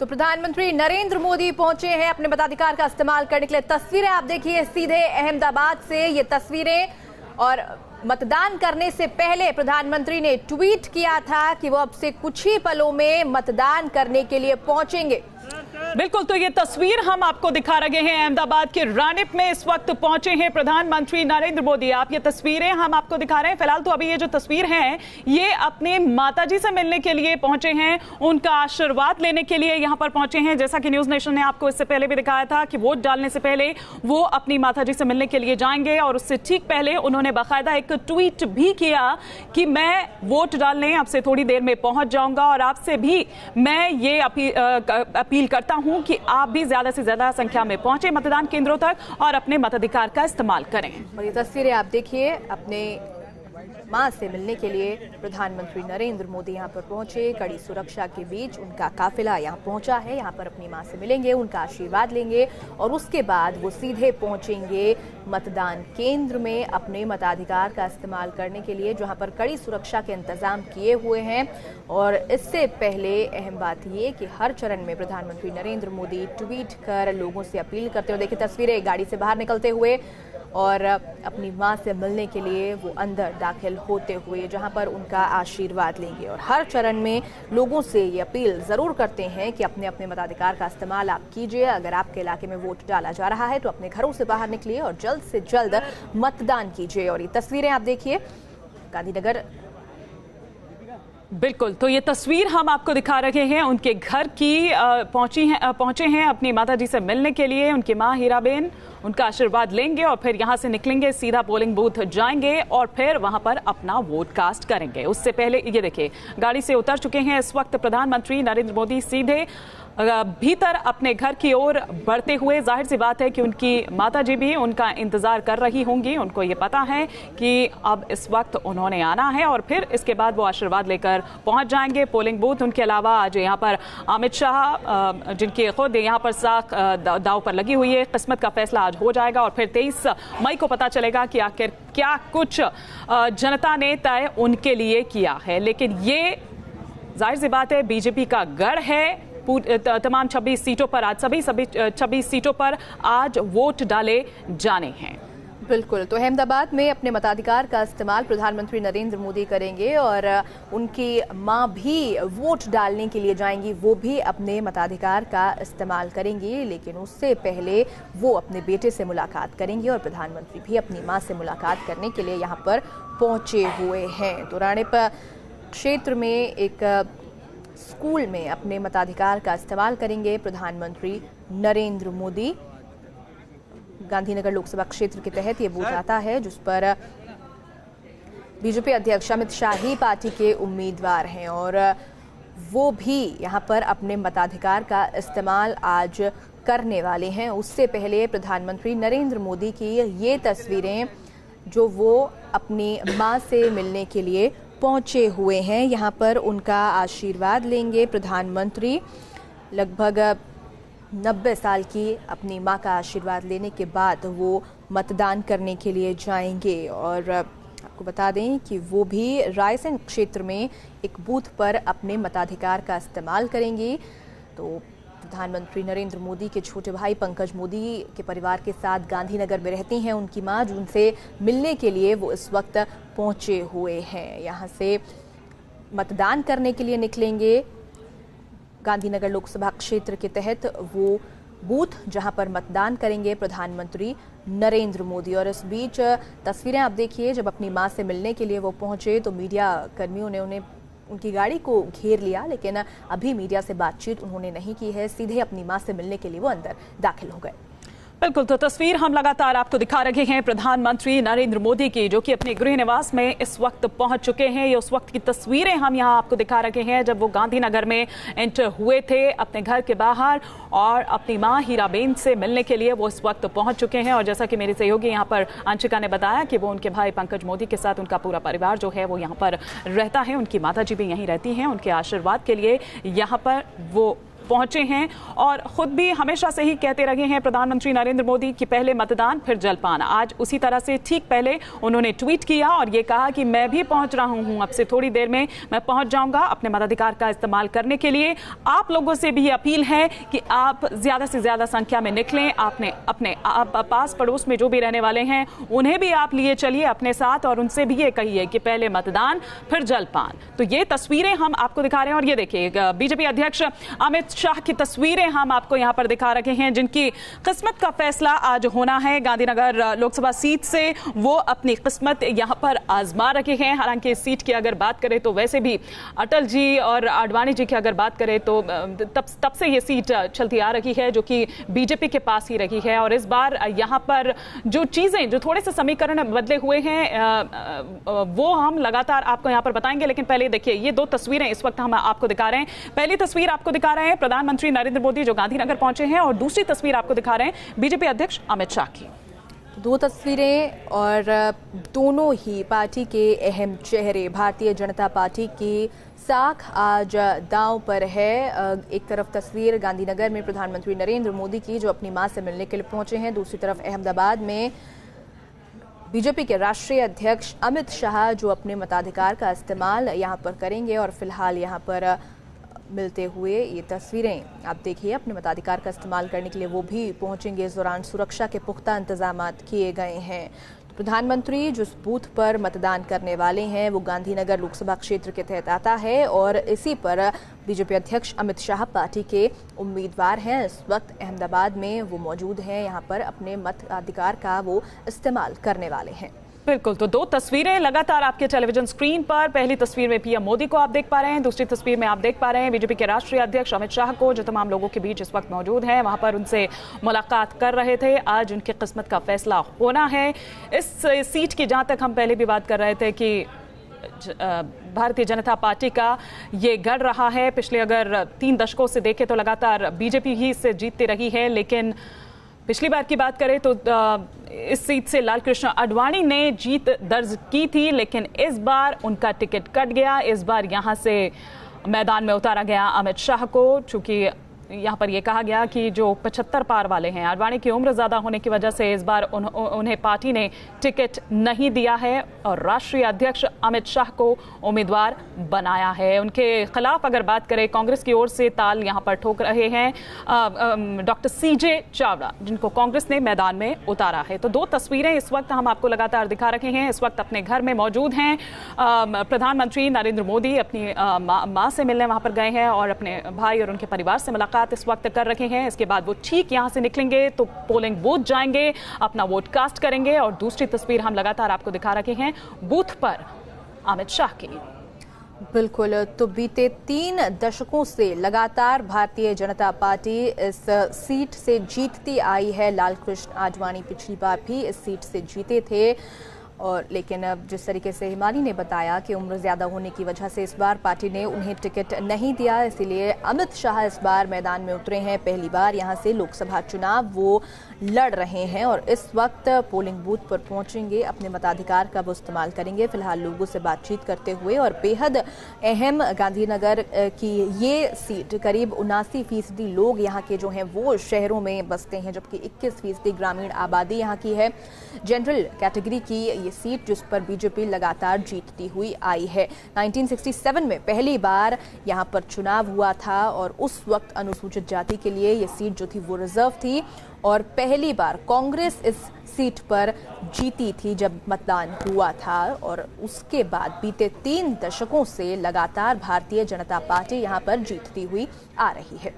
तो प्रधानमंत्री नरेंद्र मोदी पहुंचे हैं अपने मताधिकार का इस्तेमाल करने के लिए। तस्वीरें आप देखिए सीधे अहमदाबाद से, ये तस्वीरें। और मतदान करने से पहले प्रधानमंत्री ने ट्वीट किया था कि वो अब से कुछ ही पलों में मतदान करने के लिए पहुंचेंगे। बिल्कुल, तो ये तस्वीर हम आपको दिखा रहे हैं। अहमदाबाद के रानिप में इस वक्त पहुंचे हैं प्रधानमंत्री नरेंद्र मोदी। आप ये तस्वीरें हम आपको दिखा रहे हैं। फिलहाल तो अभी ये जो तस्वीर है ये अपने माताजी से मिलने के लिए पहुंचे हैं, उनका आशीर्वाद लेने के लिए यहां पर पहुंचे हैं। जैसा कि न्यूज नेशन ने आपको इससे पहले भी दिखाया था कि वोट डालने से पहले वो अपनी माताजी से मिलने के लिए जाएंगे, और उससे ठीक पहले उन्होंने बाकायदा एक ट्वीट भी किया कि मैं वोट डालने अब से थोड़ी देर में पहुंच जाऊंगा, और आपसे भी मैं ये अपील करता हूं कि आप भी ज्यादा से ज्यादा संख्या में पहुंचे मतदान केंद्रों तक और अपने मताधिकार का इस्तेमाल करें। और ये तस्वीरें आप देखिए, अपने मां से मिलने के लिए प्रधानमंत्री नरेंद्र मोदी यहां पर पहुंचे। कड़ी सुरक्षा के बीच उनका काफिला यहां पहुंचा है। यहां पर अपनी मां से मिलेंगे, उनका आशीर्वाद लेंगे, और उसके बाद वो सीधे पहुंचेंगे मतदान केंद्र में अपने मताधिकार का इस्तेमाल करने के लिए, जहां पर कड़ी सुरक्षा के इंतजाम किए हुए हैं। और इससे पहले अहम बात ये कि हर चरण में प्रधानमंत्री नरेंद्र मोदी ट्वीट कर लोगों से अपील करते हुए, देखिए तस्वीरें गाड़ी से बाहर निकलते हुए और अपनी मां से मिलने के लिए वो अंदर दाखिल होते हुए, जहां पर उनका आशीर्वाद लेंगे। और हर चरण में लोगों से ये अपील जरूर करते हैं कि अपने अपने मताधिकार का इस्तेमाल आप कीजिए। अगर आपके इलाके में वोट डाला जा रहा है तो अपने घरों से बाहर निकलिए और जल्द से जल्द मतदान कीजिए। और ये तस्वीरें आप देखिए गांधीनगर। बिल्कुल, तो ये तस्वीर हम आपको दिखा रहे हैं उनके घर की। पहुंचे हैं अपनी माताजी से मिलने के लिए। उनकी मां हीराबेन उनका आशीर्वाद लेंगे और फिर यहां से निकलेंगे, सीधा पोलिंग बूथ जाएंगे और फिर वहां पर अपना वोट कास्ट करेंगे। उससे पहले ये देखिए गाड़ी से उतर चुके हैं इस वक्त प्रधानमंत्री नरेंद्र मोदी, सीधे भीतर अपने घर की ओर बढ़ते हुए। जाहिर सी बात है कि उनकी माताजी भी उनका इंतजार कर रही होंगी। उनको ये पता है कि अब इस वक्त उन्होंने आना है और फिर इसके बाद वो आशीर्वाद लेकर पहुंच जाएंगे पोलिंग बूथ। उनके अलावा आज यहाँ पर अमित शाह, जिनकी खुद यहाँ पर साख दाव पर लगी हुई है, किस्मत का फैसला आज हो जाएगा और फिर 23 मई को पता चलेगा कि आखिर क्या कुछ जनता ने तय उनके लिए किया है। लेकिन ये जाहिर सी बात है बीजेपी का गढ़ है। तमाम 26 सीटों पर आज सभी 26 सीटों पर आज वोट डाले जाने हैं। बिल्कुल, तो अहमदाबाद में अपने मताधिकार का इस्तेमाल प्रधानमंत्री नरेंद्र मोदी करेंगे और उनकी मां भी वोट डालने के लिए जाएंगी, वो भी अपने मताधिकार का इस्तेमाल करेंगी। लेकिन उससे पहले वो अपने बेटे से मुलाकात करेंगे और प्रधानमंत्री भी अपनी मां से मुलाकात करने के लिए यहाँ पर पहुंचे हुए हैं। तो रानीप क्षेत्र में एक स्कूल में अपने मताधिकार का इस्तेमाल करेंगे प्रधानमंत्री नरेंद्र मोदी। गांधीनगर लोकसभा क्षेत्र के तहत ये बूथ आता है जिस पर बीजेपी अध्यक्ष अमित शाह ही पार्टी के उम्मीदवार हैं और वो भी यहां पर अपने मताधिकार का इस्तेमाल आज करने वाले हैं। उससे पहले प्रधानमंत्री नरेंद्र मोदी की ये तस्वीरें जो वो अपनी मां से मिलने के लिए पहुंचे हुए हैं, यहाँ पर उनका आशीर्वाद लेंगे प्रधानमंत्री। लगभग 90 साल की अपनी मां का आशीर्वाद लेने के बाद वो मतदान करने के लिए जाएंगे। और आपको बता दें कि वो भी रायसेन क्षेत्र में एक बूथ पर अपने मताधिकार का इस्तेमाल करेंगी। तो प्रधानमंत्री नरेंद्र मोदी के छोटे भाई पंकज मोदी के परिवार के साथ गांधीनगर में रहती हैं उनकी मां, जिनसे मिलने के लिए वो इस वक्त पहुंचे हुए हैं। यहां से मतदान करने के लिए निकलेंगे। गांधीनगर लोकसभा क्षेत्र के तहत वो बूथ जहां पर मतदान करेंगे प्रधानमंत्री नरेंद्र मोदी। और इस बीच तस्वीरें आप देखिए, जब अपनी मां से मिलने के लिए वो पहुंचे तो मीडिया कर्मियों ने उन्हें उनकी गाड़ी को घेर लिया, लेकिन अभी मीडिया से बातचीत उन्होंने नहीं की है। सीधे अपनी मां से मिलने के लिए वो अंदर दाखिल हो गए। बिल्कुल, तो तस्वीर हम लगातार आपको दिखा रहे हैं प्रधानमंत्री नरेंद्र मोदी की, जो कि अपने गृह निवास में इस वक्त पहुंच चुके हैं। ये उस वक्त की तस्वीरें हम यहां आपको दिखा रहे हैं जब वो गांधीनगर में एंटर हुए थे अपने घर के बाहर, और अपनी मां हीराबेन से मिलने के लिए वो इस वक्त पहुंच चुके हैं। और जैसा कि मेरी सहयोगी यहाँ पर अंशिका ने बताया कि वो उनके भाई पंकज मोदी के साथ उनका पूरा परिवार जो है वो यहाँ पर रहता है। उनकी माताजी भी यहीं रहती हैं। उनके आशीर्वाद के लिए यहाँ पर वो पहुंचे हैं और खुद भी हमेशा से ही कहते रहे हैं प्रधानमंत्री नरेंद्र मोदी कि पहले मतदान फिर जलपान। आज उसी तरह से ठीक पहले उन्होंने ट्वीट किया और ये कहा कि मैं भी पहुंच रहा हूं, अब से थोड़ी देर में मैं पहुंच जाऊंगा अपने मताधिकार का इस्तेमाल करने के लिए। आप लोगों से भी अपील है कि आप ज्यादा से ज्यादा संख्या में निकलें। आपने अपने पास पड़ोस में जो भी रहने वाले हैं उन्हें भी आप लिए चलिए अपने साथ और उनसे भी ये कहिए कि पहले मतदान फिर जलपान। तो ये तस्वीरें हम आपको दिखा रहे हैं और ये देखिए बीजेपी अध्यक्ष अमित शाह की तस्वीरें हम आपको यहां पर दिखा रहे हैं, जिनकी किस्मत का फैसला आज होना है। गांधीनगर लोकसभा सीट से वो अपनी किस्मत यहां पर आजमा रहे हैं। हालांकि इस सीट की अगर बात करें तो वैसे भी अटल जी और आडवाणी जी की अगर बात करें तो तब से ये सीट चलती आ रही है जो कि बीजेपी के पास ही रही है। और इस बार यहां पर जो चीजें, जो थोड़े से समीकरण बदले हुए हैं वो हम लगातार आपको यहां पर बताएंगे। लेकिन पहले देखिए ये दो तस्वीरें इस वक्त हम आपको दिखा रहे हैं। पहली तस्वीर आपको दिखा रहे हैं प्रधानमंत्री नरेंद्र मोदी जो गांधीनगर पहुंचे हैं और दूसरी तस्वीर आपको दिखा रहे हैं बीजेपी अध्यक्ष अमित शाह की। दो तस्वीरें और दोनों ही पार्टी के अहम चेहरे। भारतीय जनता पार्टी की साख आज दांव पर है। एक तरफ तस्वीर गांधीनगर में प्रधानमंत्री नरेंद्र मोदी की जो अपनी मां से मिलने के लिए पहुंचे हैं, दूसरी तरफ अहमदाबाद में बीजेपी के राष्ट्रीय अध्यक्ष अमित शाह जो अपने मताधिकार का इस्तेमाल यहां पर करेंगे। और फिलहाल यहां पर मिलते हुए ये तस्वीरें आप देखिए, अपने मताधिकार का इस्तेमाल करने के लिए वो भी पहुंचेंगे। इस दौरान सुरक्षा के पुख्ता इंतजाम किए गए हैं। तो प्रधानमंत्री जिस बूथ पर मतदान करने वाले हैं वो गांधीनगर लोकसभा क्षेत्र के तहत आता है और इसी पर बीजेपी अध्यक्ष अमित शाह पार्टी के उम्मीदवार हैं। इस वक्त अहमदाबाद में वो मौजूद हैं, यहाँ पर अपने मताधिकार का वो इस्तेमाल करने वाले हैं। बिल्कुल, तो दो तस्वीरें लगातार आपके टेलीविजन स्क्रीन पर। पहली तस्वीर में पीएम मोदी को आप देख पा रहे हैं, दूसरी तस्वीर में आप देख पा रहे हैं बीजेपी के राष्ट्रीय अध्यक्ष अमित शाह को जो तमाम लोगों के बीच इस वक्त मौजूद हैं, वहां पर उनसे मुलाकात कर रहे थे। आज उनकी किस्मत का फैसला होना है। इस सीट की जहां तक हम पहले भी बात कर रहे थे कि भारतीय जनता पार्टी का ये गढ़ रहा है। पिछले अगर 3 दशकों से देखें तो लगातार बीजेपी ही इससे जीतती रही है। लेकिन पिछली बार की बात करें तो इस सीट से लालकृष्ण आडवाणी ने जीत दर्ज की थी, लेकिन इस बार उनका टिकट कट गया। इस बार यहां से मैदान में उतारा गया अमित शाह को, चूंकि यहाँ पर यह कहा गया कि जो 75 पार वाले हैं, आडवाणी की उम्र ज्यादा होने की वजह से इस बार उन्हें पार्टी ने टिकट नहीं दिया है और राष्ट्रीय अध्यक्ष अमित शाह को उम्मीदवार बनाया है। उनके खिलाफ अगर बात करें कांग्रेस की ओर से ताल यहाँ पर ठोक रहे हैं डॉक्टर सीजे चावड़ा, जिनको कांग्रेस ने मैदान में उतारा है। तो दो तस्वीरें इस वक्त हम आपको लगातार दिखा रहे हैं। इस वक्त अपने घर में मौजूद हैं प्रधानमंत्री नरेंद्र मोदी, अपनी मां से मिलने वहां पर गए हैं और अपने भाई और उनके परिवार से मुलाकात इस वक्त कर रहे हैं। इसके बाद वो ठीक यहां से निकलेंगे तो पोलिंग बूथ जाएंगे, अपना वोट कास्ट करेंगे। और दूसरी तस्वीर हम लगातार आपको दिखा रहे हैं बूथ पर अमित शाह की। बिल्कुल, तो बीते 3 दशकों से लगातार भारतीय जनता पार्टी इस सीट से जीतती आई है। लालकृष्ण आडवाणी पिछली बार भी इस सीट से जीते थे और लेकिन अब जिस तरीके से हिमानी ने बताया कि उम्र ज़्यादा होने की वजह से इस बार पार्टी ने उन्हें टिकट नहीं दिया, इसीलिए अमित शाह इस बार मैदान में उतरे हैं। पहली बार यहां से लोकसभा चुनाव वो लड़ रहे हैं और इस वक्त पोलिंग बूथ पर पहुंचेंगे, अपने मताधिकार का वो इस्तेमाल करेंगे। फिलहाल लोगों से बातचीत करते हुए और बेहद अहम गांधीनगर की ये सीट, करीब 79% लोग यहाँ के जो हैं वो शहरों में बसते हैं, जबकि 21% ग्रामीण आबादी यहाँ की है। जनरल कैटेगरी की ये सीट जिस पर बीजेपी लगातार जीतती हुई आई है। 1967 में पहली बार यहाँ पर चुनाव हुआ था और उस वक्त अनुसूचित जाति के लिए ये सीट जो थी वो रिजर्व थी और पहली बार कांग्रेस इस सीट पर जीती थी जब मतदान हुआ था। और उसके बाद बीते 3 दशकों से लगातार भारतीय जनता पार्टी यहाँ पर जीतती हुई आ रही है।